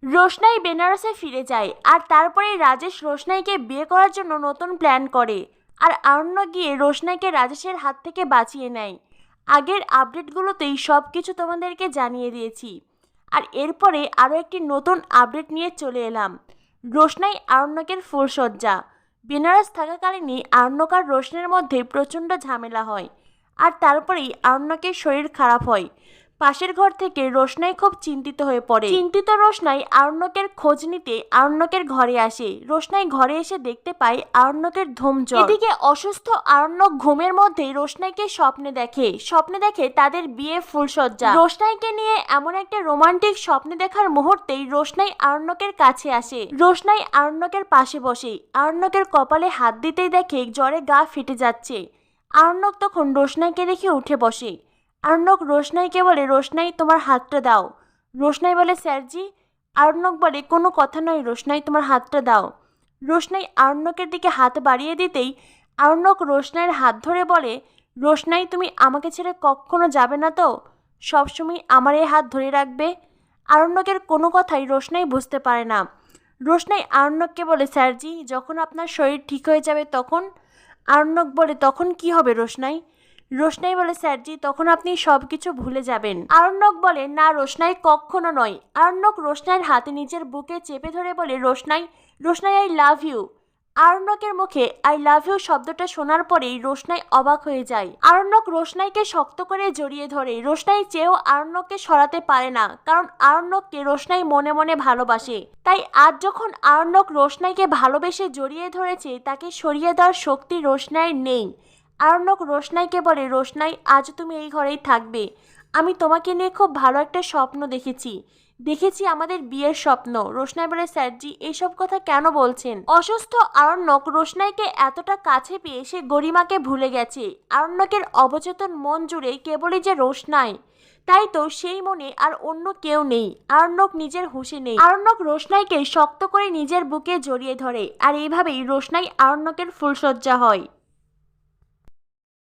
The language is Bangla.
রোশনাই বেনারসে ফিরে যায় আর তারপরে রাজেশ রোশনাইকে বিয়ে করার জন্য নতুন প্ল্যান করে। আর আরণ্যক গিয়ে রোশনাইকে রাজেশের হাত থেকে বাঁচিয়ে নেয়। আগের আপডেটগুলোতেই সব কিছু তোমাদেরকে জানিয়ে দিয়েছি। আর এরপরে আরও একটি নতুন আপডেট নিয়ে চলে এলাম। রোশনাই আরণ্যকের ফুলশয্যা। বেনারস থাকাকালীনই আরণ্যক আর রোশনের মধ্যে প্রচণ্ড ঝামেলা হয়। আর তারপরেই আরণ্যকের শরীর খারাপ হয়। পাশের ঘর থেকে রোশনাই খুব চিন্তিত হয়ে পড়ে। চিন্তিত রোশনাই আরণ্যকের খোঁজ নিতে আরণ্যকের ঘরে আসে। রোশনাই ঘরে এসে দেখতে পায় আরণ্যকের ধুমজ্বর। এদিকে অসুস্থ আরণ্যক ঘুমের মধ্যেই রোশনাইকে স্বপ্নে দেখে তাদের বিয়ে ফুলশয্যা। রোশনাইকে নিয়ে এমন একটা রোমান্টিক স্বপ্নে দেখার মুহূর্তেই রোশনাই আরণ্যকের কাছে আসে। রোশনাই আরণ্যকের পাশে বসে। আরণ্যকের কপালে হাত দিতেই দেখে জ্বরে গা ফেটে যাচ্ছে। আরণ্যক তখন রোশনাইকে দেখে উঠে বসে। আরণ্যক রোশনাইকে বলে, রোশনাই তোমার হাতটা দাও। রোশনাই বলে, স্যারজি। আরণ্যক বলে, কোনো কথা নয় রোশনাই, তোমার হাতটা দাও। রোশনাই আরণ্যকের দিকে হাত বাড়িয়ে দিতেই আরণ্যক রোশনাইয়ের হাত ধরে বলে, রোশনাই তুমি আমাকে ছেড়ে কখনো যাবে না তো? সবসময় আমার এই হাত ধরে রাখবে? আরণ্যকের কোনো কথাই রোশনাই বুঝতে পারে না। রোশনাই আরণ্যককে বলে, স্যারজি যখন আপনার শরীর ঠিক হয়ে যাবে তখন? আরণ্যক বলে, তখন কি হবে রোশনাই? রোশনাই বলে, স্যারজি তখন আপনি সব কিছু ভুলে যাবেন। আরণ্যক বলে, না রোশনাই, কখনো নয়। আরণ্যক রোশনাইয়ের হাতে নিজের বুকে চেপে ধরে বলে, রোশনাই, রোশনাই আই লাভ ইউ। আরণ্যকের মুখে আই লাভ ইউ শব্দটা শোনার পরেই রোশনাই অবাক হয়ে যায়। আরণ্যক রোশনাইকে শক্ত করে জড়িয়ে ধরে। রোশনাই চেয়েও আরণ্যককে সরাতে পারে না, কারণ আরণ্যককে রোশনাই মনে মনে ভালোবাসে। তাই আজ যখন আরণ্যক রোশনাইকে ভালোবেসে জড়িয়ে ধরেছে, তাকে সরিয়ে দেওয়ার শক্তি রোশনাইয়ের নেই। আরণ্যক রোশনাইকে বলে, রোশনাই আজ তুমি এই ঘরেই থাকবে। আমি তোমাকে নিয়ে খুব ভালো একটা স্বপ্ন দেখেছি আমাদের বিয়ের স্বপ্ন। রোশনাই বলে, স্যারজি এইসব কথা কেন বলছেন? অসুস্থ আরণ্যক রোশনাইকে এতটা কাছে পেয়ে সে গরিমাকে ভুলে গেছে। আরণ্যকের অবচেতন মন জুড়ে কেবলই যে রোশনাই। তাই তো সেই মনে আর অন্য কেউ নেই। আরণ্যক নিজের হুঁশে নেই। আরণ্যক রোশনাইকে শক্ত করে নিজের বুকে জড়িয়ে ধরে। আর এইভাবেই রোশনাই আরণ্যকের ফুলশয্যা হয়।